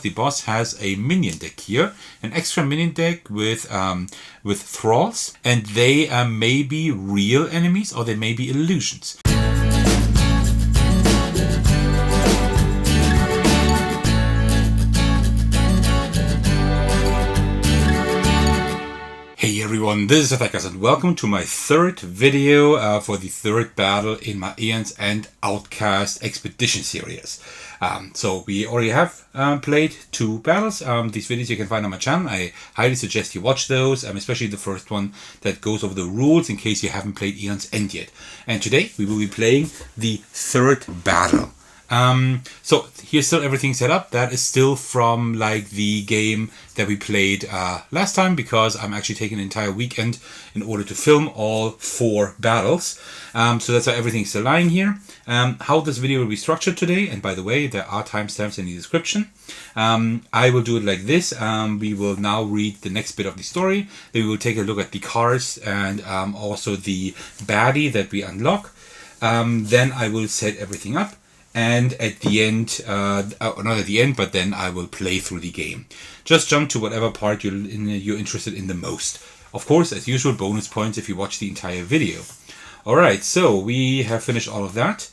The boss has a minion deck here, an extra minion deck with thralls, and they may be real enemies or they may be illusions. Hey everyone, this is Outcasts and welcome to my third video for the third battle in my Aeons and Outcast expedition series. So we already have played two battles. These videos you can find on my channel. I highly suggest you watch those, especially the first one that goes over the rules in case you haven't played Aeon's End yet. And today we will be playing the third battle. So here's still everything set up. That is still from like the game that we played last time, because I'm actually taking an entire weekend in order to film all 4 battles. So that's how everything's still lying here. How this video will be structured today, and by the way, there are timestamps in the description. I will do it like this. We will now read the next bit of the story. Then we will take a look at the cards and also the baddie that we unlock. Then I will set everything up. And at the end, not at the end, but then I will play through the game. Just jump to whatever part you're interested in the most. Of course, as usual, bonus points if you watch the entire video. Alright, so we have finished all of that.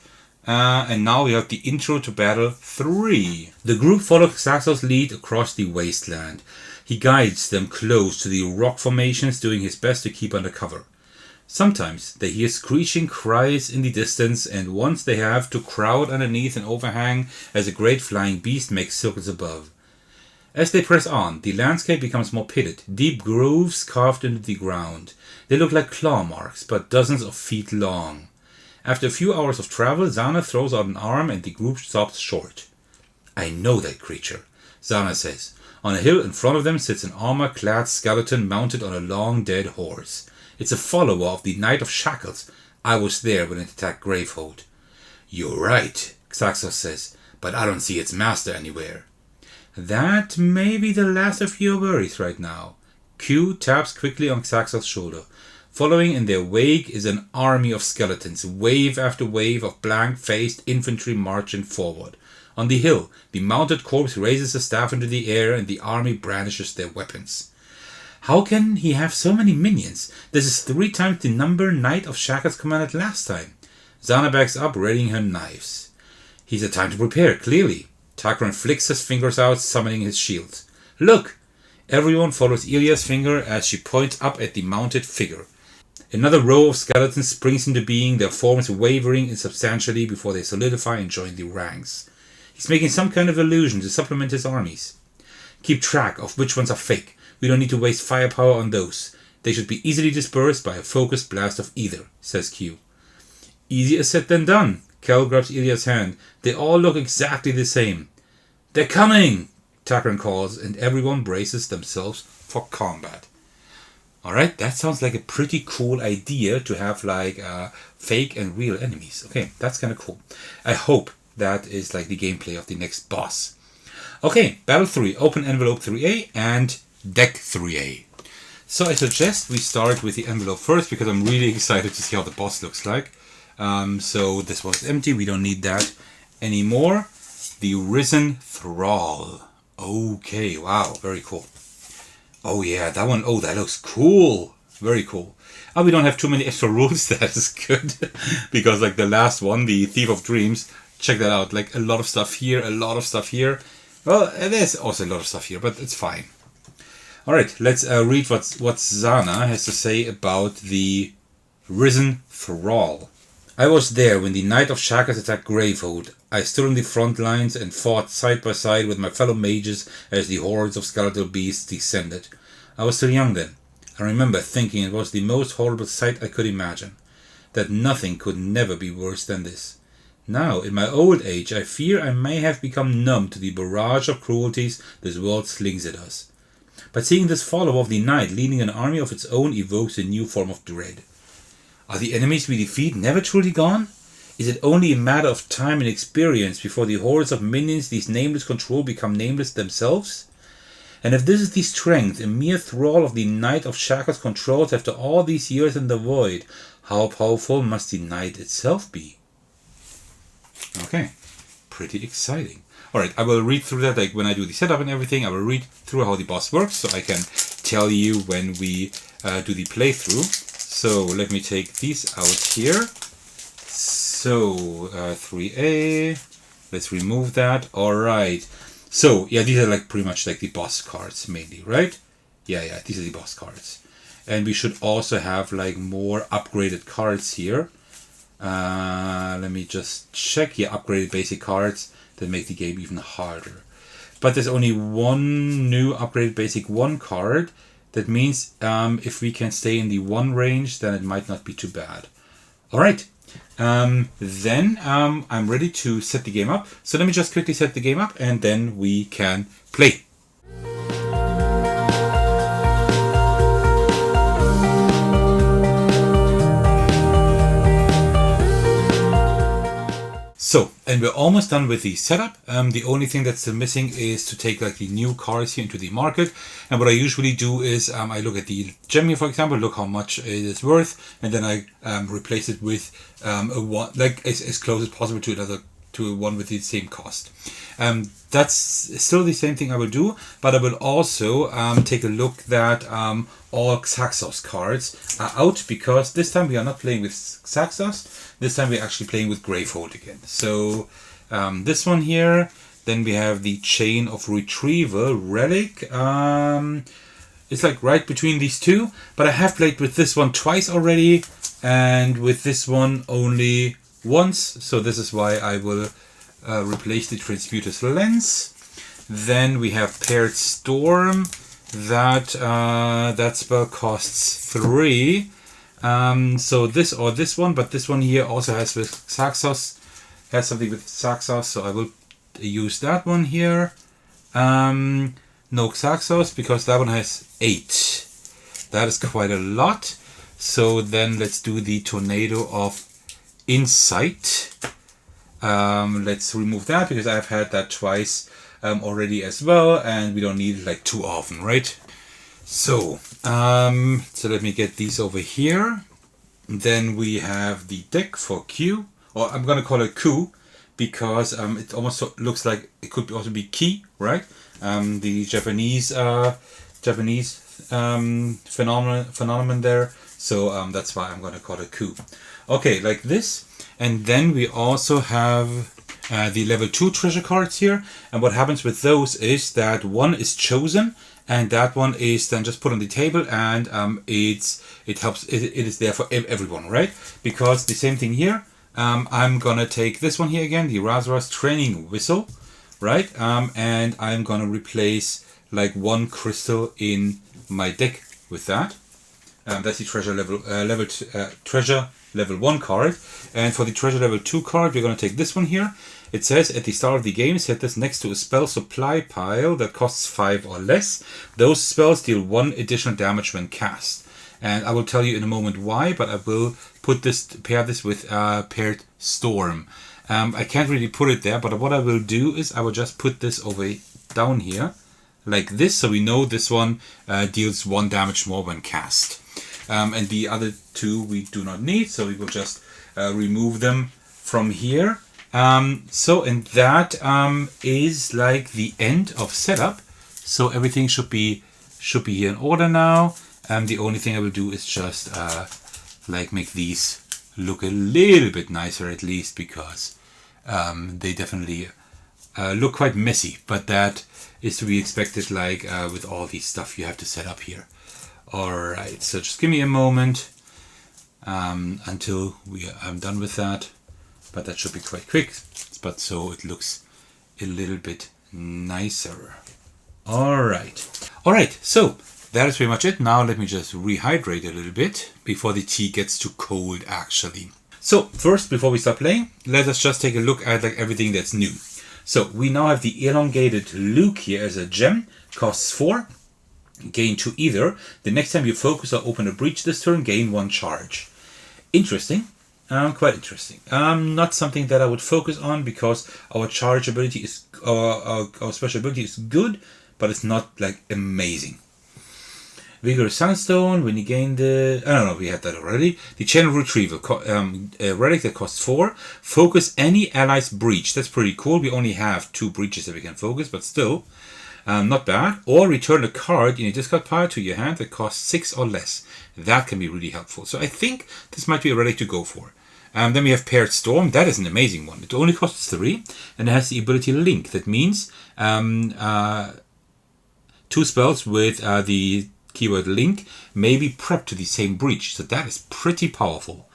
And now we have the intro to Battle 3. The group follows Xaxos' lead across the wasteland. He guides them close to the rock formations, doing his best to keep under cover. Sometimes they hear screeching cries in the distance, and once they have to crowd underneath an overhang as a great flying beast makes circles above. As they press on, the landscape becomes more pitted, deep grooves carved into the ground. They look like claw marks, but dozens of feet long. After a few hours of travel, Zana throws out an arm and the group stops short. "I know that creature," Zana says. On a hill in front of them sits an armor-clad skeleton mounted on a long dead horse. It's a follower of the Knight of Shackles. I was there when it attacked Gravehold. "You're right," Xaxos says, "but I don't see its master anywhere." "That may be the last of your worries right now." Q taps quickly on Xaxos' shoulder. Following in their wake is an army of skeletons, wave after wave of blank-faced infantry marching forward. On the hill, the mounted corpse raises a staff into the air and the army brandishes their weapons. "How can he have so many minions? This is 3 times the number Knight of Shackles commanded last time." Zana backs up, readying her knives. "He's had time to prepare, clearly." Takran flicks his fingers out, summoning his shield. "Look!" Everyone follows Ilya's finger as she points up at the mounted figure. Another row of skeletons springs into being, their forms wavering insubstantially before they solidify and join the ranks. He's making some kind of illusion to supplement his armies. "Keep track of which ones are fake. We don't need to waste firepower on those. They should be easily dispersed by a focused blast of either," says Q. "Easier said than done." Kel grabs Ilya's hand. "They all look exactly the same." "They're coming!" Takran calls, and everyone braces themselves for combat. Alright, that sounds like a pretty cool idea to have like fake and real enemies. Okay, that's kind of cool. I hope that is like the gameplay of the next boss. Okay, Battle 3, Open Envelope 3A and Deck 3A. So I suggest we start with the envelope first, because I'm really excited to see how the boss looks like. So this was empty, we don't need that anymore. The Risen Thrall. Okay, wow, very cool. Oh yeah, that one, oh that looks cool. Very cool. Oh, we don't have too many extra rules, that is good. Because like the last one, the Thief of Dreams, check that out. Like a lot of stuff here, a lot of stuff here. Well, there's also a lot of stuff here, but it's fine. Alright, let's read what Zana has to say about the Risen Thrall. "I was there when the Knight of Shackles attacked Gravehold. I stood on the front lines and fought side by side with my fellow mages as the hordes of skeletal beasts descended. I was still young then. I remember thinking it was the most horrible sight I could imagine. That nothing could never be worse than this. Now, in my old age, I fear I may have become numb to the barrage of cruelties this world slings at us. But seeing this follower of the night leading an army of its own evokes a new form of dread. Are the enemies we defeat never truly gone? Is it only a matter of time and experience before the hordes of minions these nameless control become nameless themselves? And if this is the strength a mere thrall of the Knight of Shackles controls after all these years in the void, how powerful must the Knight itself be?" Okay, pretty exciting. Alright, I will read through that, like when I do the setup and everything, I will read through how the boss works so I can tell you when we do the playthrough. So let me take these out here. So 3A, let's remove that. Alright, so yeah, these are like pretty much like the boss cards mainly, right? Yeah, these are the boss cards. And we should also have like more upgraded cards here. Let me just check. Yeah, upgraded basic cards that make the game even harder. But there's only one new upgraded basic 1 card. That means if we can stay in the 1 range, then it might not be too bad. Alright, then I'm ready to set the game up. So let me just quickly set the game up and then we can play. So, and we're almost done with the setup. The only thing that's still missing is to take like the new cards here into the market. And what I usually do is I look at the gem here, for example, look how much it is worth, and then I replace it with a one, like as close as possible to a one with the same cost. That's still the same thing I will do, but I will also take a look that all Xaxos cards are out, because this time we are not playing with Xaxos. This time we're actually playing with Gravehold again. So this one here, then we have the Chain of Retrieval Relic. It's like right between these two, but I have played with this one twice already, and with this one only once. So this is why I will replace the Transmuter's Lens. Then we have Paired Storm. That spell costs 3. So this or this one, but this one here also has with Xaxos, has something with Xaxos, so I will use that one here. No Xaxos, because that one has 8. That is quite a lot. So then let's do the Tornado of Insight. Let's remove that, because I've had that twice already as well, and we don't need it like too often, right? So, so let me get these over here. Then we have the deck for Q, or I'm gonna call it Qu, because it almost looks like it could also be Ki, right? The Japanese phenomenon there. So that's why I'm gonna call it Qu. Okay, like this. And then we also have the level 2 treasure cards here. And what happens with those is that one is chosen, and that one is then just put on the table, and it is there for everyone, right? Because the same thing here, I'm gonna take this one here again, the Razara's Training Whistle, right? And I'm gonna replace like 1 crystal in my deck with that. That's the treasure level 1 card. And for the treasure level 2 card, we're going to take this one here. It says at the start of the game, set this next to a spell supply pile that costs 5 or less. Those spells deal 1 additional damage when cast. And I will tell you in a moment why, but I will pair this with Paired Storm. I can't really put it there, but what I will do is I will just put this over down here like this, so we know this one deals 1 damage more when cast. And the other 2 we do not need, so we will just remove them from here. So and that is like the end of setup. So everything should be here in order now. The only thing I will do is just like make these look a little bit nicer, at least, because they definitely look quite messy. But that is to be expected, like with all the stuff you have to set up here. Alright, so just give me a moment until I'm done with that, but that should be quite quick, but so it looks a little bit nicer. Alright, so that is pretty much it. Now let me just rehydrate a little bit before the tea gets too cold, actually. So first, before we start playing, let us just take a look at like everything that's new. So we now have the elongated Luke here as a gem, costs 4. Gain 2 either. The next time you focus or open a breach this turn, gain 1 charge. Interesting. Quite interesting. Not something that I would focus on, because our charge ability is our special ability is good, but it's not like amazing. Vigorous Sunstone, when you gain the... I don't know, we had that already. The Chain of Retrieval, a relic that costs 4. Focus any ally's breach. That's pretty cool. We only have 2 breaches that we can focus, but still, not bad. Or return a card in a discard pile to your hand that costs 6 or less. That can be really helpful. So I think this might be a relic to go for. Then we have Paired Storm. That is an amazing one. It only costs 3, and it has the ability Link. That means 2 spells with the keyword Link may be prepped to the same breach. So that is pretty powerful.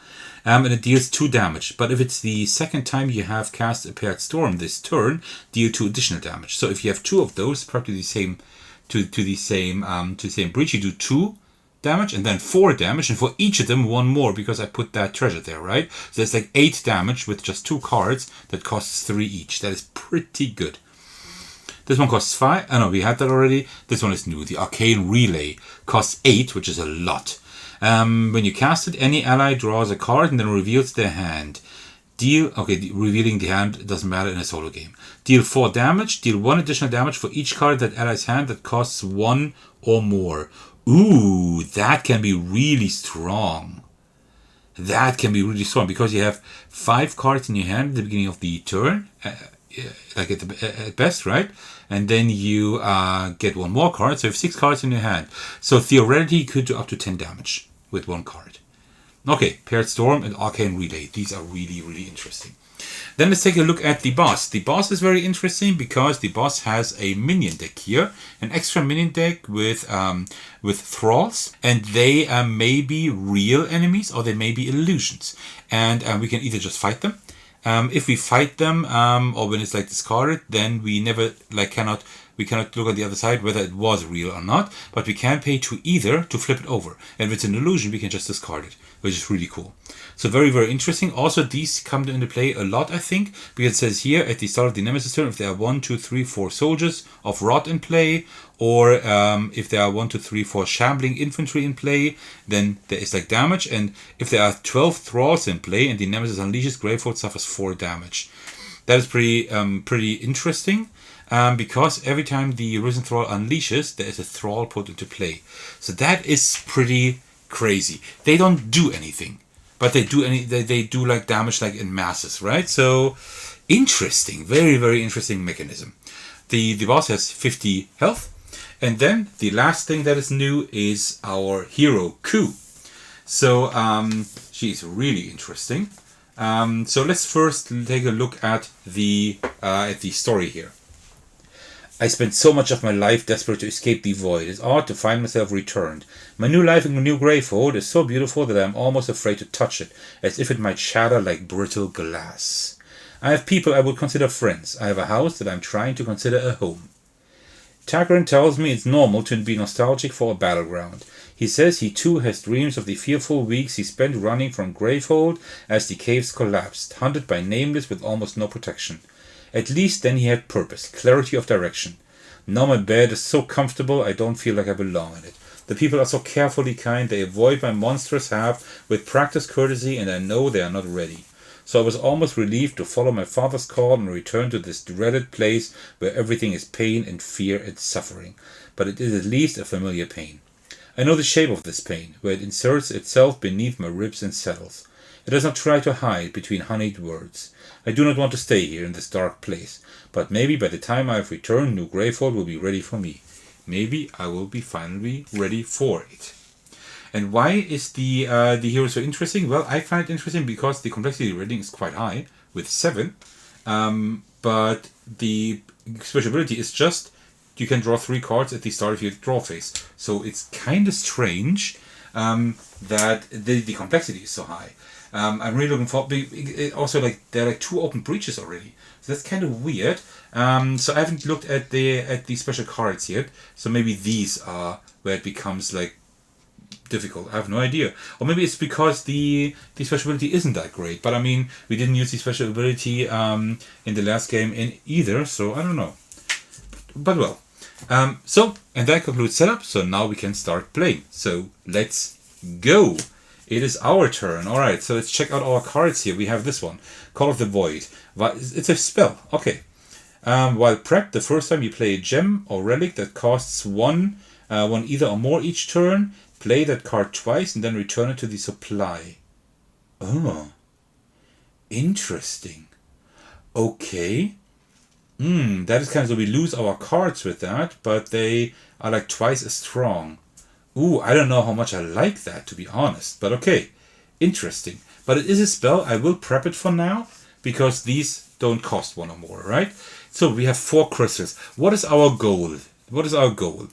And it deals 2 damage. But if it's the second time you have cast a Paired Storm this turn, deal 2 additional damage. So if you have 2 of those prepped to the same to the same breach, you do 2 damage and then 4 damage, and for each of them 1 more because I put that treasure there, right? So that's like 8 damage with just 2 cards that costs 3 each. That is pretty good. This one costs 5. Oh no, we had that already. This one is new. The Arcane Relay costs 8, which is a lot. When you cast it, any ally draws a card and then reveals their hand. Revealing the hand doesn't matter in a solo game. Deal 4 damage. Deal 1 additional damage for each card that ally's hand that costs 1 or more. Ooh, that can be really strong. That can be really strong because you have 5 cards in your hand at the beginning of the turn. Like at best, right? And then you get 1 more card, so you have 6 cards in your hand. So theoretically, you could do up to 10 damage with 1 card. Okay, Paired Storm and Arcane Relay. These are really, really interesting. Then let's take a look at the boss. The boss is very interesting because the boss has a minion deck here, an extra minion deck with thralls, and they may be real enemies or they may be illusions, and we can either just fight them. If we fight them, or when it's like discarded, then we never cannot look at the other side whether it was real or not, but we can pay to either to flip it over. And if it's an illusion, we can just discard it, which is really cool. So very, very interesting. Also, these come into play a lot, I think, because it says here at the start of the Nemesis turn, if there are 1, 2, 3, 4 soldiers of rot in play, or if there are 1, 2, 3, 4 shambling infantry in play, then there is like damage. And if there are 12 thralls in play and the Nemesis unleashes, Gravehold suffers 4 damage. That is pretty interesting. Because every time the Risen Thrall unleashes, there is a Thrall put into play. So that is pretty crazy. They don't do anything, but they do like damage like in masses, right? So interesting, very, very interesting mechanism. The boss has 50 health, and then the last thing that is new is our hero Qu. So she is really interesting. So let's first take a look at the story here. I spent so much of my life desperate to escape the void. It's odd to find myself returned. My new life in the new Gravehold is so beautiful that I am almost afraid to touch it, as if it might shatter like brittle glass. I have people I would consider friends. I have a house that I am trying to consider a home. Tagrin tells me it's normal to be nostalgic for a battleground. He says he too has dreams of the fearful weeks he spent running from Gravehold as the caves collapsed, hunted by Nameless with almost no protection. At least then he had purpose, clarity of direction. Now my bed is so comfortable I don't feel like I belong in it. The people are so carefully kind, they avoid my monstrous half with practiced courtesy, and I know they are not ready. So I was almost relieved to follow my father's call and return to this dreaded place where everything is pain and fear and suffering. But it is at least a familiar pain. I know the shape of this pain, where it inserts itself beneath my ribs and settles. It does not try to hide between honeyed words. I do not want to stay here in this dark place, but maybe by the time I have returned, New Gravehold will be ready for me. Maybe I will be finally ready for it. And why is the hero so interesting? Well, I find it interesting because the complexity rating is quite high, with 7. But the special ability is just, you can draw 3 cards at the start of your draw phase. So it's kind of strange that the complexity is so high. I'm really looking for also there are like 2 open breaches already, so that's kind of weird. So I haven't looked at the special cards yet. So maybe these are where it becomes like difficult. I have no idea, or maybe it's because the special ability isn't that great. But I mean, we didn't use the special ability in the last game either, so I don't know. But well, and that concludes setup. So now we can start playing. So let's go. It is our turn. Alright, so let's check out our cards here. We have this one, Call of the Void. It's a spell. Okay. While prepped, the first time you play a gem or relic that costs 1 One either or more each turn. Play that card twice and then return it to the supply. Oh, interesting. Okay. That is kind of so we lose our cards with that, but they are like twice as strong. Ooh, I don't know how much I like that, to be honest. But okay, interesting. But it is a spell. I will prep it for now, because these don't cost one or more, right? So we have 4 crystals. What is our goal? What is our goal?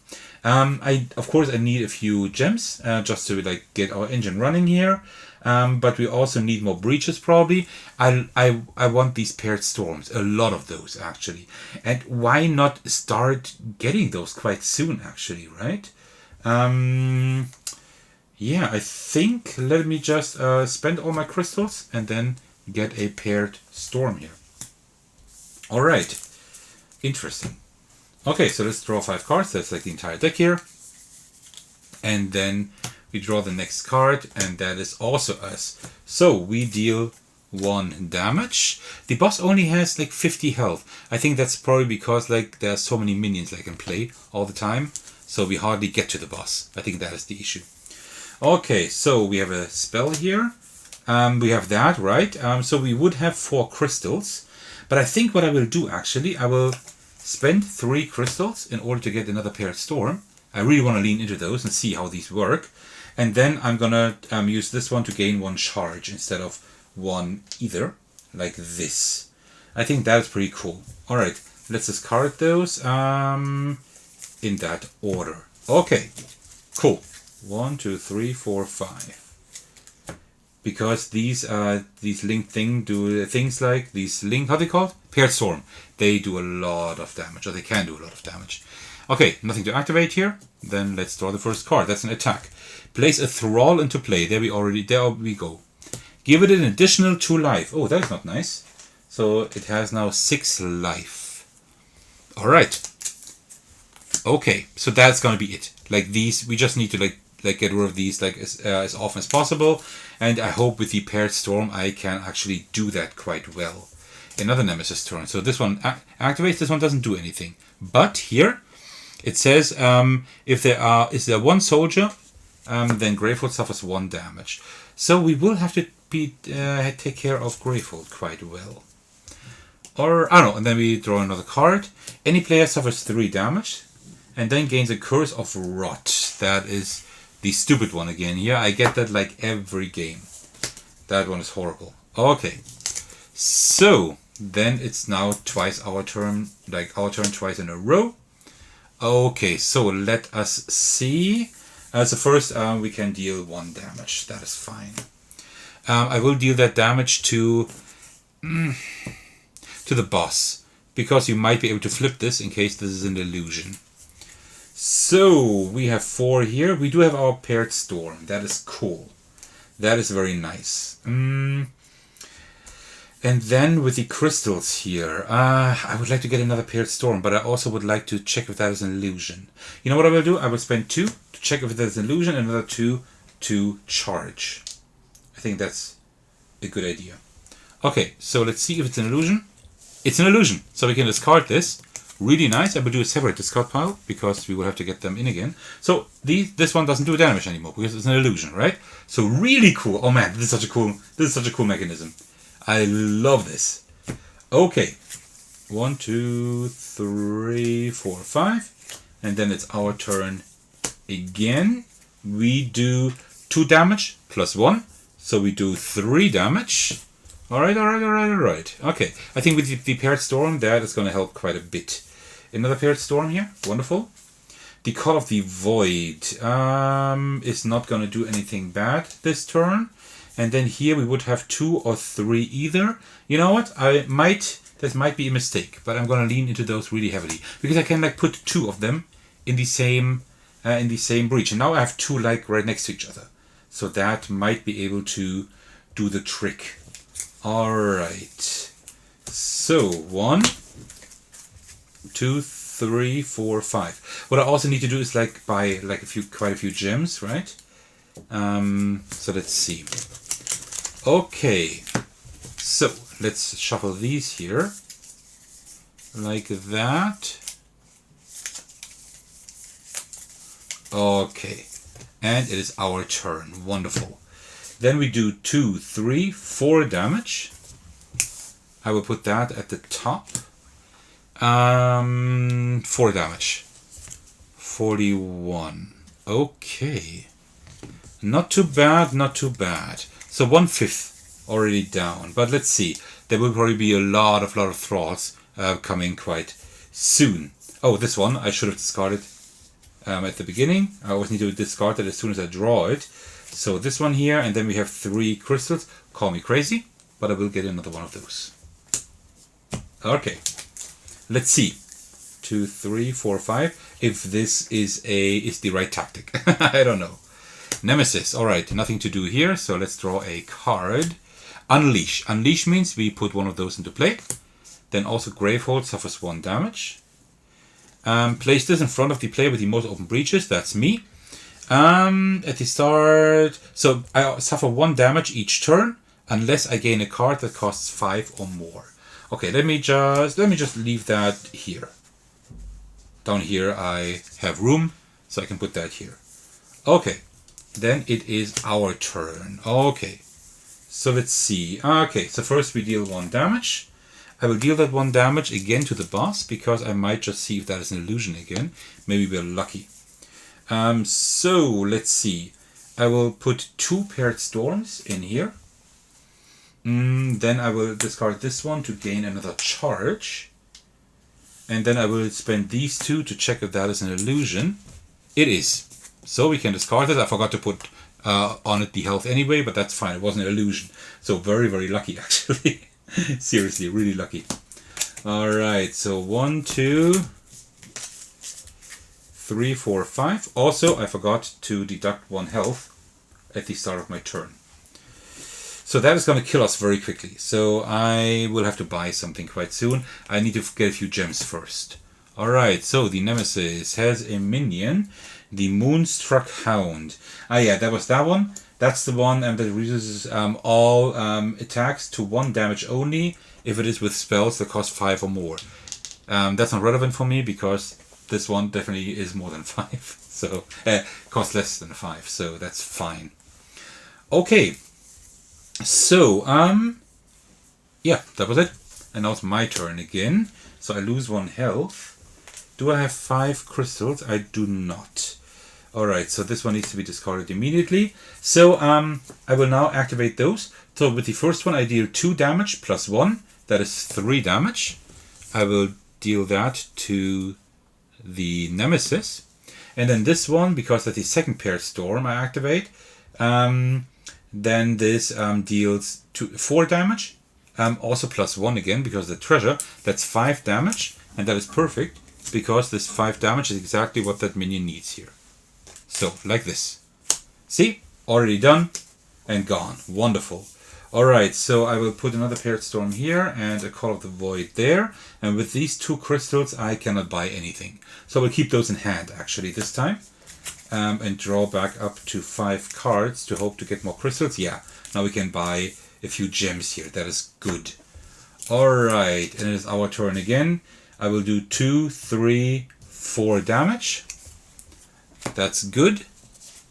Of course I need a few gems just to like get our engine running here. But we also need more breaches probably. I want these paired storms, a lot of those actually. And why not start getting those quite soon actually, right? Yeah, I think let me just spend all my crystals and then get a paired storm here. Alright, interesting. Okay, so let's draw 5 cards. That's like the entire deck here. And then we draw the next card, and that is also us. So we deal 1 damage. The boss only has like 50 health. I think that's probably because like there are so many minions I can play all the time. So we hardly get to the boss. I think that is the issue. Okay, so we have a spell here. We have that, right? So we would have 4 crystals. But I think what I will do actually, I will spend 3 crystals in order to get another paired storm. I really want to lean into those and see how these work. And then I'm gonna use this one to gain 1 charge instead of 1 either, like this. I think that's pretty cool. Alright, let's discard those in that order. Okay, cool. 1, 2, 3, 4, 5. Because these link thing do things like these link, how they called? Paired storm. They do a lot of damage, or they can do a lot of damage. Okay, nothing to activate here. Then let's draw the first card. That's an attack. Place a Thrall into play. There we go. Give it an additional 2 life. Oh, that's not nice. So it has now 6 life. Alright. Okay, so that's gonna be it. Like these, we just need to like get rid of these like as often as possible. And I hope with the paired storm I can actually do that quite well. Another Nemesis turn. So this one activates, this one doesn't do anything. But here it says if is there 1 soldier, then Gravehold suffers 1 damage. So we will have to take care of Gravehold quite well. Or I don't know, and then we draw another card. Any player suffers 3 damage and then gains a Curse of Rot. That is the stupid one again here. I get that like every game. That one is horrible. Okay. So then it's now twice our turn, like our turn twice in a row. Okay, so let us see. So first we can deal 1 damage. That is fine. I will deal that damage to the boss, because you might be able to flip this in case this is an illusion. So we have 4 here. We do have our paired storm. That is cool. That is very nice. And then with the crystals here, I would like to get another paired storm, but I also would like to check if that is an illusion. You know what I will do? I will spend 2 to check if that is an illusion, and another 2 to charge. I think that's a good idea. Okay, so let's see if it's an illusion. It's an illusion, so we can discard this. Really nice. I will do a separate discard pile because we will have to get them in again. So this one doesn't do damage anymore because it's an illusion, right? So really cool. Oh man, this is such a cool mechanism. I love this. Okay, 1, 2, 3, 4, 5, and then it's our turn again. We do 2 damage plus 1, so we do 3 damage. All right. Okay, I think with the paired storm, that is going to help quite a bit. Another paired storm here, wonderful. The Call of the Void is not going to do anything bad this turn. And then here we would have 2 or 3 either. You know what? This might be a mistake, but I'm going to lean into those really heavily because I can like put 2 of them in the same breach. And now I have 2 like right next to each other, so that might be able to do the trick. All right. So 1, 2, 3, 4, 5. What I also need to do is like buy like quite a few gems, right? So let's see. Okay, so let's shuffle these here like that. Okay. And it is our turn. Wonderful. Then we do 2, 3, 4 damage. I will put that at the top. 4 damage. 41. Okay. Not too bad, not too bad. So 1/5 already down. But let's see. There will probably be a lot of Thralls coming quite soon. Oh, this one I should have discarded at the beginning. I always need to discard it as soon as I draw it. So this one here, and then we have 3 crystals. Call me crazy, but I will get another one of those. Okay. Let's see. 2, 3, 4, 5. If this is the right tactic. I don't know. Nemesis. Alright, nothing to do here, so let's draw a card. Unleash. Unleash means we put one of those into play. Then also Gravehold suffers 1 damage. Place this in front of the player with the most open breaches. That's me. At the start, so I suffer 1 damage each turn unless I gain a card that costs 5 or more. Okay, let me just leave that here. Down here I have room, so I can put that here. Okay, then it is our turn. Okay, so let's see. Okay, so first we deal 1 damage. I will deal that 1 damage again to the boss, because I might just see if that is an illusion again. Maybe we're lucky. So let's see. I will put 2 paired storms in here. Then I will discard this one to gain another charge. And then I will spend these 2 to check if that is an illusion. It is. So we can discard it. I forgot to put on it the health anyway, but that's fine. It wasn't an illusion. So very, very lucky actually. Seriously, really lucky. Alright, so 1, 2, 3, 4, 5. Also, I forgot to deduct 1 health at the start of my turn. So that is going to kill us very quickly. So I will have to buy something quite soon. I need to get a few gems first. Alright, so the Nemesis has a minion. The Moonstruck Hound. Ah yeah, that was that one. That's the one that reduces all attacks to 1 damage only if it is with spells that cost 5 or more. That's not relevant for me because this one definitely is more than 5. So, costs less than 5, so that's fine. Okay. So, yeah, that was it. And now it's my turn again. So I lose 1 health. Do I have 5 crystals? I do not. Alright, so this one needs to be discarded immediately. So, I will now activate those. So with the first one I deal 2 damage plus 1. That is 3 damage. I will deal that to the Nemesis. And then this one, because that's the second paired storm I activate, then this deals 4 damage. Also plus 1 again, because the treasure, that's 5 damage. And that is perfect, because this 5 damage is exactly what that minion needs here. So, like this. See? Already done and gone. Wonderful. Alright, so I will put another paired storm here and a Call of the Void there. And with these 2 crystals, I cannot buy anything. So I will keep those in hand, actually, this time. And draw back up to 5 cards to hope to get more crystals. Yeah, now we can buy a few gems here. That is good. Alright, and it is our turn again. I will do 2, 3, 4 damage. That's good.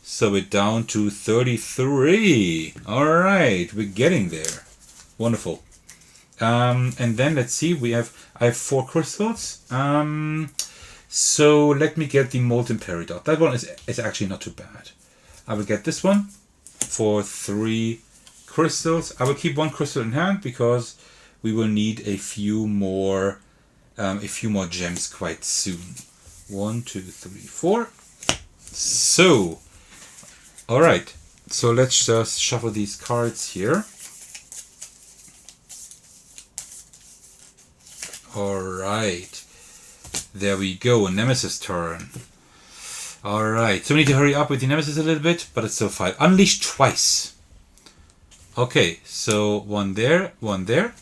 So we're down to 33. Alright, we're getting there. Wonderful. And then let's see, I have 4 crystals. So let me get the Molten Peridot. That one is actually not too bad. I will get this one for 3 crystals. I will keep 1 crystal in hand because we will need a few more gems quite soon. 1, 2, 3, 4. So, alright, so let's just shuffle these cards here. Alright, there we go, Nemesis turn. Alright, so we need to hurry up with the Nemesis a little bit, but it's still fine. Unleash twice. Okay, so 1 there, 1 there.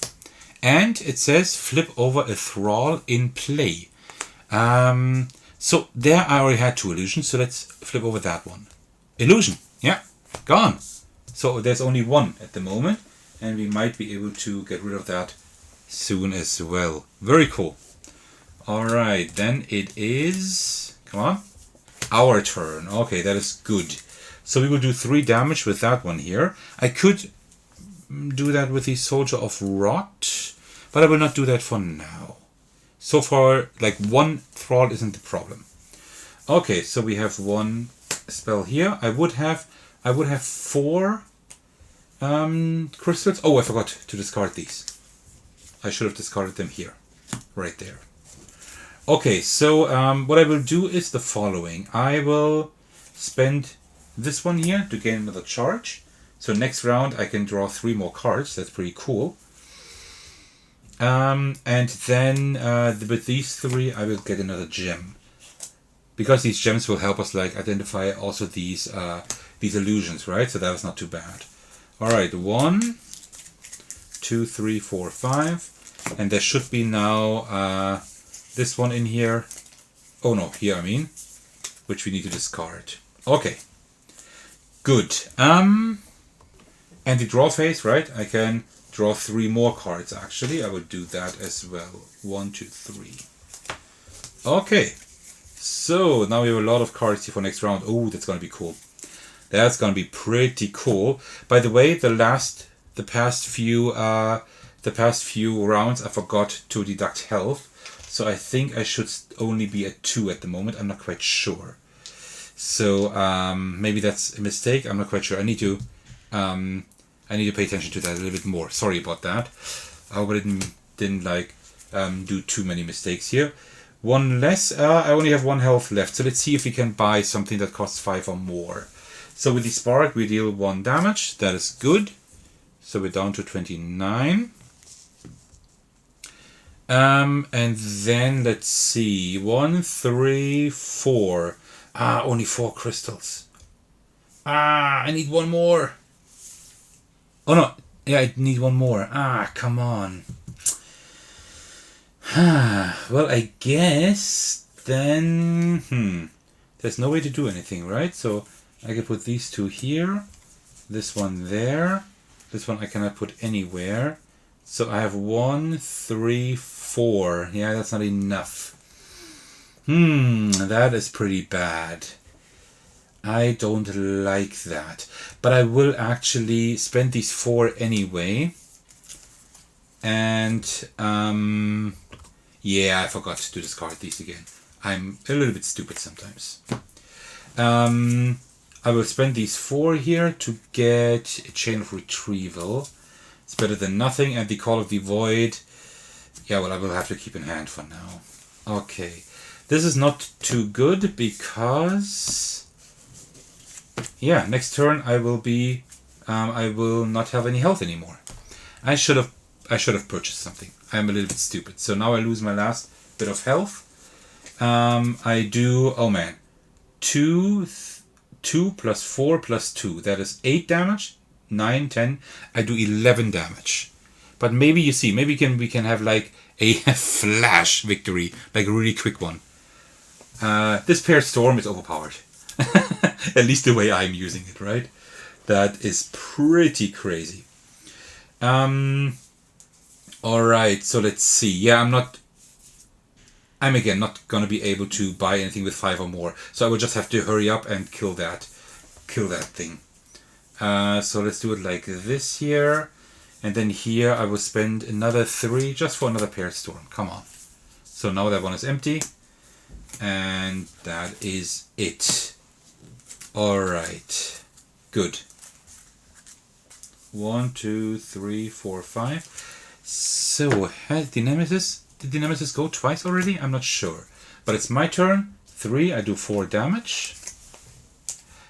And it says flip over a Thrall in play. So there I already had 2 illusions, so let's flip over that one. Illusion, yeah, gone. So there's only 1 at the moment, and we might be able to get rid of that soon as well. Very cool. Alright, then it is, come on, our turn. Okay, that is good. So we will do 3 damage with that one here. I could do that with the Soldier of Rot, but I will not do that for now. So far, like 1 Thrall isn't the problem. Okay, so we have 1 spell here. I would have 4 crystals. Oh, I forgot to discard these. I should have discarded them here, right there. Okay, so what I will do is the following. I will spend this one here to gain another charge. So next round I can draw 3 more cards. That's pretty cool. And then with these 3 I will get another gem. Because these gems will help us like identify also these illusions, right? So that is not too bad. Alright, 1, 2, 3, 4, 5. And there should be now this one in here. Oh no, here I mean. Which we need to discard. Okay. Good. And the draw phase, right? I can draw 3 more cards actually. I would do that as well. 1, 2, 3. Okay. So now we have a lot of cards here for next round. Oh, that's gonna be cool. That's gonna be pretty cool. By the way, the past few rounds I forgot to deduct health. So I think I should only be at 2 at the moment. I'm not quite sure. So maybe that's a mistake. I'm not quite sure. I need to pay attention to that a little bit more. Sorry about that. I hope I didn't like do too many mistakes here. 1 less. I only have 1 health left. So let's see if we can buy something that costs 5 or more. So with the spark we deal 1 damage. That is good. So we're down to 29. And then let's see. 1, 3, 4. Only 4 crystals. I need 1 more. Oh no. Yeah, I need 1 more. Come on. Well, I guess then there's no way to do anything, right? So I can put these 2 here, this one there, this one I cannot put anywhere. So I have 1, 3, 4. Yeah, that's not enough. That is pretty bad. I don't like that. But I will actually spend these 4 anyway. And yeah, I forgot to discard these again. I'm a little bit stupid sometimes. I will spend these 4 here to get a Chain of Retrieval. It's better than nothing. And the Call of the Void, yeah, well, I will have to keep in hand for now. Okay. This is not too good because, yeah, next turn I will not have any health anymore. I should have purchased something. I'm a little bit stupid. So now I lose my last bit of health. I do, oh man, 2 plus 4 plus 2. That is 8 damage. 9, 10. I do 11 damage. But maybe you see, maybe we can have like a flash victory, like a really quick one. This paired storm is overpowered. At least the way I'm using it, right? That is pretty crazy. Alright, so let's see. Yeah, I'm again not gonna be able to buy anything with 5 or more. So I will just have to hurry up and kill that thing. So let's do it like this here. And then here I will spend another 3 just for another paired storm. Come on. So now that one is empty. And that is it. Alright. Good. 1, 2, 3, 4, 5. So, did the Nemesis go twice already? I'm not sure. But it's my turn. 3, I do 4 damage.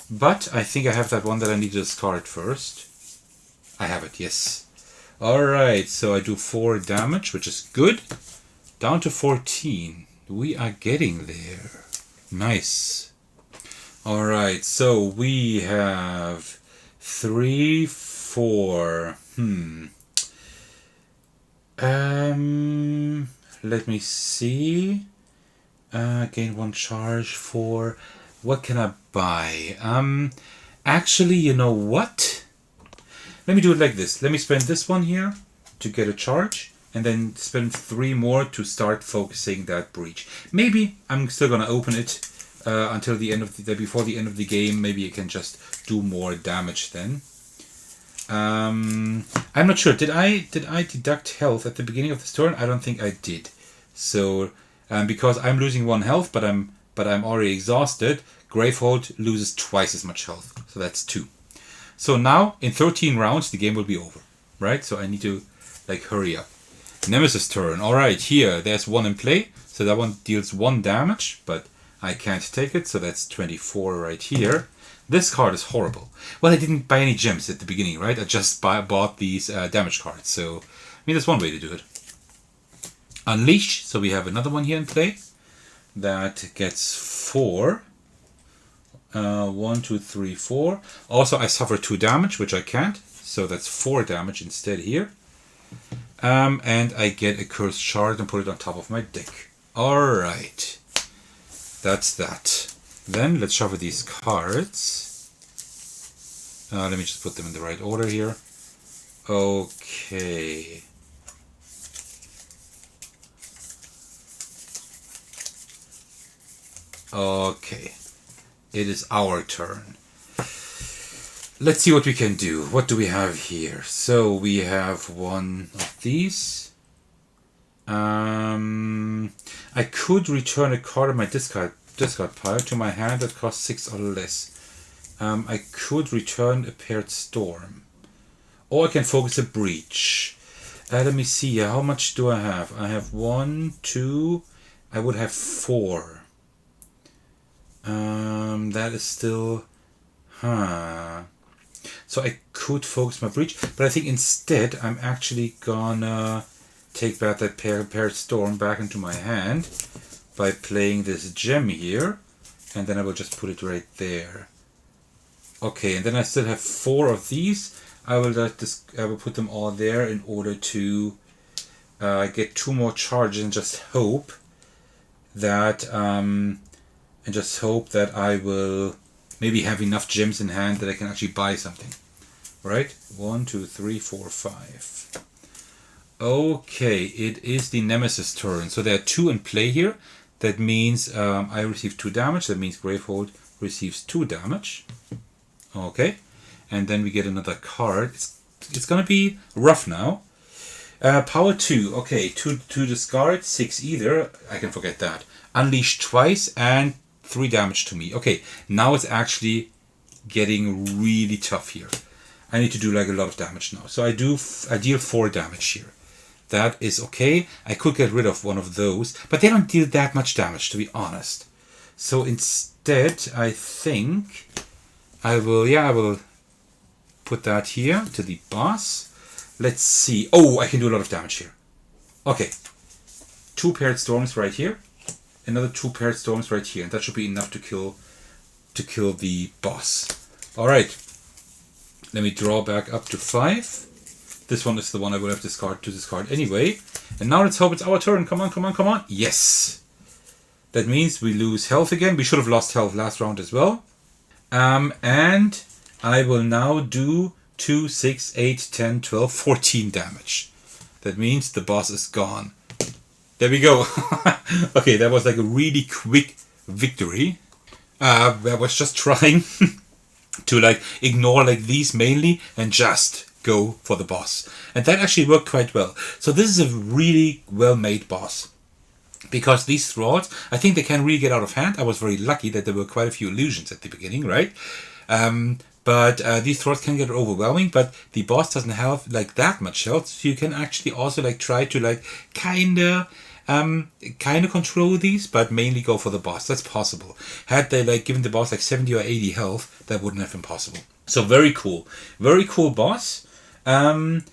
But I think I have that one that I need to discard first. I have it, yes. Alright, so I do 4 damage, which is good. Down to 14. We are getting there. Nice. Alright, so we have 3, 4. Let me see. Gain 1 charge for... What can I buy? Actually, you know what? Let me do it like this. Let me spend this one here to get a charge. And then spend 3 more to start focusing that breach. Maybe I'm still going to open it until the end of before the end of the game. Maybe you can just do more damage then. I'm not sure. Did I deduct health at the beginning of this turn? I don't think I did. So because I'm losing 1 health, but I'm already exhausted, Gravehold loses twice as much health. So that's 2. So now in 13 rounds the game will be over, right? So I need to like hurry up. Nemesis turn. All right, here there's 1 in play, so that one deals 1 damage, but I can't take it. So that's 24 right here. This card is horrible. Well, I didn't buy any gems at the beginning, right? I just bought these damage cards. So, I mean, that's one way to do it. Unleash. So we have another one here in play. That gets 4. 1, 2, 3, 4. Also, I suffer 2 damage, which I can't. So that's 4 damage instead here. And I get a cursed shard and put it on top of my deck. Alright. That's that. Then let's shuffle these cards. Let me just put them in the right order here. Okay. Okay. It is our turn. Let's see what we can do. What do we have here? So we have 1 of these. I could return a card of my discard pile to my hand that costs 6 or less. I could return a paired storm. Or I can focus a breach. Let me see. How much do I have? I have 1, 2. I would have 4. That is still... So I could focus my breach. But I think instead I'm actually gonna take back that paired storm back into my hand by playing this gem here, and then I will just put it right there. Okay, and then I still have 4 of these. I will put them all there in order to get 2 more charges and just hope that I will maybe have enough gems in hand that I can actually buy something. Right? 1, 2, 3, 4, 5. Okay, it is the Nemesis turn. So there are 2 in play here. That means I receive 2 damage. That means Gravehold receives 2 damage. Okay. And then we get another card. It's going to be rough now. Power 2. Okay, 2 discard, 6 either. I can forget that. Unleash twice and 3 damage to me. Okay, now it's actually getting really tough here. I need to do like a lot of damage now. So I deal 4 damage here. That is okay. I could get rid of one of those, but they don't deal that much damage, to be honest. So instead, I think I will put that here to the boss. Let's see. Oh, I can do a lot of damage here. Okay. 2 paired storms right here. Another 2 paired storms right here. And that should be enough to kill the boss. Alright. Let me draw back up to 5. This one is the one I will have to discard anyway. And now let's hope it's our turn. Come on, come on, come on. Yes. That means we lose health again. We should have lost health last round as well. And I will now do 2, 6, 8, 10, 12, 14 damage. That means the boss is gone. There we go. Okay, that was like a really quick victory. I was just trying to like ignore like these mainly and just go for the boss. And that actually worked quite well. So this is a really well-made boss. Because these Thralls, I think they can really get out of hand. I was very lucky that there were quite a few illusions at the beginning, right? But these Thralls can get overwhelming, but the boss doesn't have like that much health. So you can actually also like try to like kind of control these, but mainly go for the boss. That's possible. Had they like given the boss like 70 or 80 health, that wouldn't have been possible. So very cool boss. And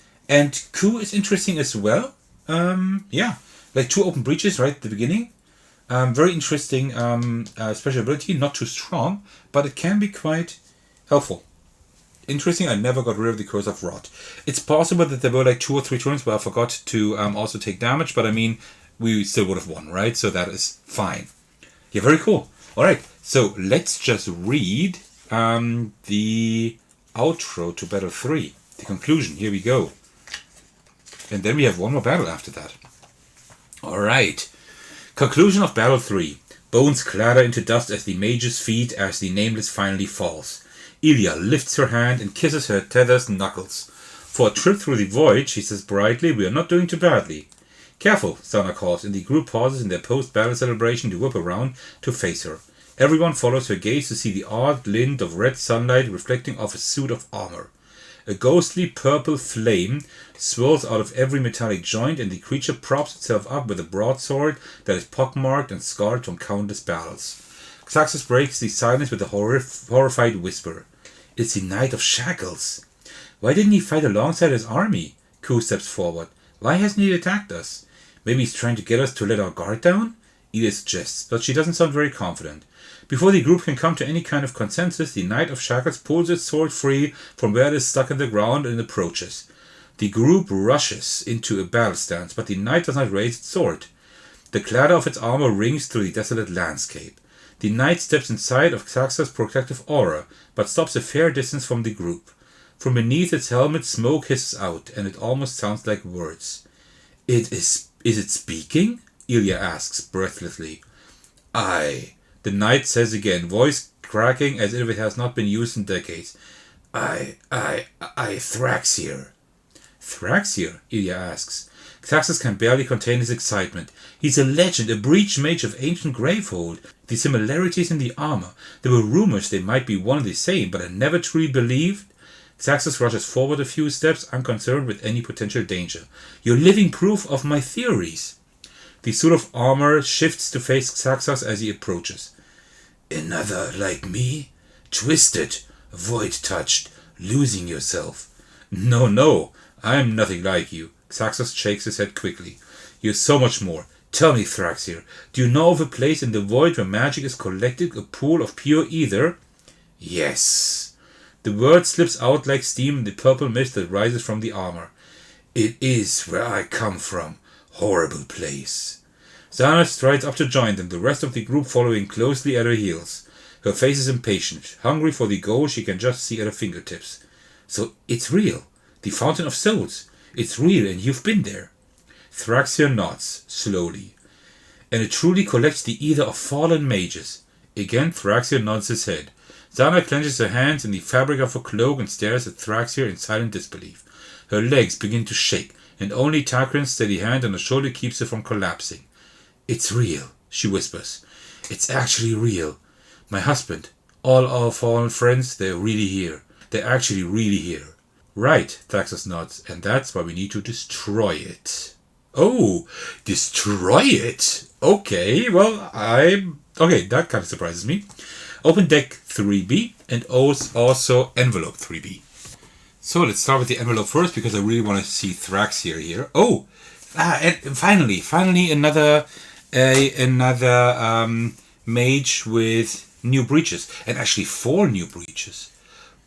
Qu is interesting as well. Yeah, like 2 open breaches right at the beginning. Very interesting special ability, not too strong, but it can be quite helpful. Interesting, I never got rid of the Curse of Rot. It's possible that there were like 2 or 3 turns where I forgot to also take damage, but I mean, we still would have won, right? So that is fine. Yeah, very cool. Alright, so let's just read the outro to Battle 3. The conclusion, here we go. And then we have one more battle after that. Alright. Conclusion of Battle 3. Bones clatter into dust at the mage's feet as the Nameless finally falls. Ilya lifts her hand and kisses her tether's knuckles. For a trip through the void, she says brightly, we are not doing too badly. Careful, Zana calls, and the group pauses in their post-battle celebration to whip around to face her. Everyone follows her gaze to see the odd glint of red sunlight reflecting off a suit of armor. A ghostly purple flame swirls out of every metallic joint, and the creature props itself up with a broadsword that is pockmarked and scarred from countless battles. Xaxus breaks the silence with a horrified whisper. It's the Knight of Shackles. Why didn't he fight alongside his army? Qu steps forward. Why hasn't he attacked us? Maybe he's trying to get us to let our guard down? Edith suggests, but she doesn't sound very confident. Before the group can come to any kind of consensus, the Knight of Shackles pulls its sword free from where it is stuck in the ground and approaches. The group rushes into a battle stance, but the Knight does not raise its sword. The clatter of its armor rings through the desolate landscape. The Knight steps inside of Xaxus' protective aura, but stops a fair distance from the group. From beneath its helmet, smoke hisses out, and it almost sounds like words. Is it speaking? Ilya asks, breathlessly. Aye, the Knight says again, voice cracking as if it has not been used in decades. Thraxir. Thraxir? Ilya asks. Xaxus can barely contain his excitement. He's a legend, a breach mage of ancient Gravehold. The similarities in the armor. There were rumors they might be one and the same, but I never truly believed. Xaxus rushes forward a few steps, unconcerned with any potential danger. You're living proof of my theories. The suit of armor shifts to face Xaxus as he approaches. Another like me? Twisted, void-touched, losing yourself. No, I'm nothing like you. Xaxus shakes his head quickly. You're so much more. Tell me, Thraxir, do you know of a place in the void where magic is collected, a pool of pure ether? Yes. The word slips out like steam in the purple mist that rises from the armor. It is where I come from. Horrible place. Zana strides up to join them, the rest of the group following closely at her heels. Her face is impatient, hungry for the goal she can just see at her fingertips. So it's real. The Fountain of Souls. It's real and you've been there. Thraxir nods, slowly. And it truly collects the ether of fallen mages. Again Thraxir nods his head. Zana clenches her hands in the fabric of her cloak and stares at Thraxir in silent disbelief. Her legs begin to shake, and only Takrin's steady hand on her shoulder keeps her from collapsing. It's real, she whispers. It's actually real. My husband, all our fallen friends, they're really here. They're actually really here. Right, Thraxus nods, and that's why we need to destroy it. Oh, destroy it? Okay, well, okay, that kind of surprises me. Open deck 3B and also envelope 3B. So let's start with the envelope first because I really want to see Thraxir here. Oh, and finally another mage with new breaches, and actually 4 new breaches.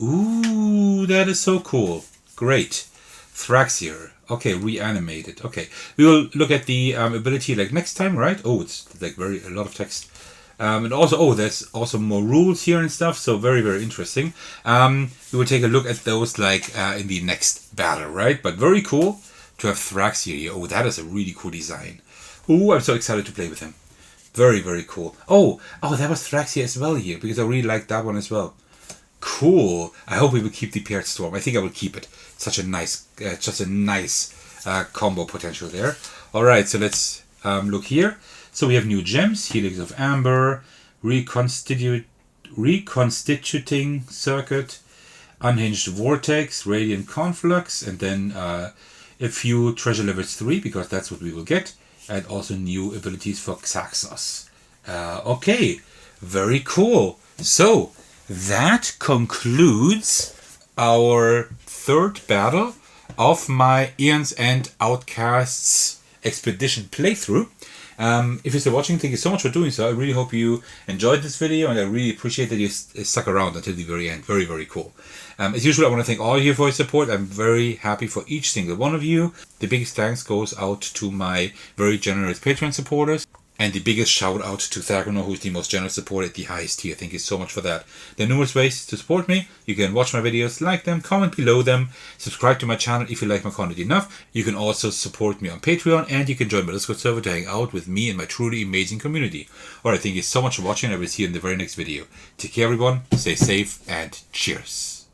Ooh, that is so cool. Great. Thraxir. Okay, reanimated. Okay, we will look at the ability like next time, right? Oh, it's like a lot of text. And also, there's also more rules here and stuff, so very, very interesting. We will take a look at those like in the next battle, right? But very cool to have Thraxir here. Oh, that is a really cool design. Oh, I'm so excited to play with him. Very, very cool. Oh, that was Thraxir as well here, because I really like that one as well. Cool. I hope we will keep the paired storm. I think I will keep it. Such a nice combo potential there. All right, so let's look here. So we have new gems: Helix of Amber, reconstituting circuit, unhinged vortex, radiant conflux, and then a few treasure levels 3 because that's what we will get, and also new abilities for Xaxus. Okay, very cool. So that concludes our 3rd battle of my Aeons and Outcasts expedition playthrough. If you're still watching, thank you so much for doing so. I really hope you enjoyed this video, and I really appreciate that you stuck around until the very end. Very, very cool. As usual, I want to thank all of you for your support. I'm very happy for each single one of you. The biggest thanks goes out to my very generous Patreon supporters. And the biggest shout out to Thagono, who's the most generous supporter at the highest tier. Thank you so much for that. There are numerous ways to support me. You can watch my videos, like them, comment below them, subscribe to my channel if you like my content enough. You can also support me on Patreon, and you can join my Discord server to hang out with me and my truly amazing community. Alright, thank you so much for watching. I will see you in the very next video. Take care everyone, stay safe, and cheers.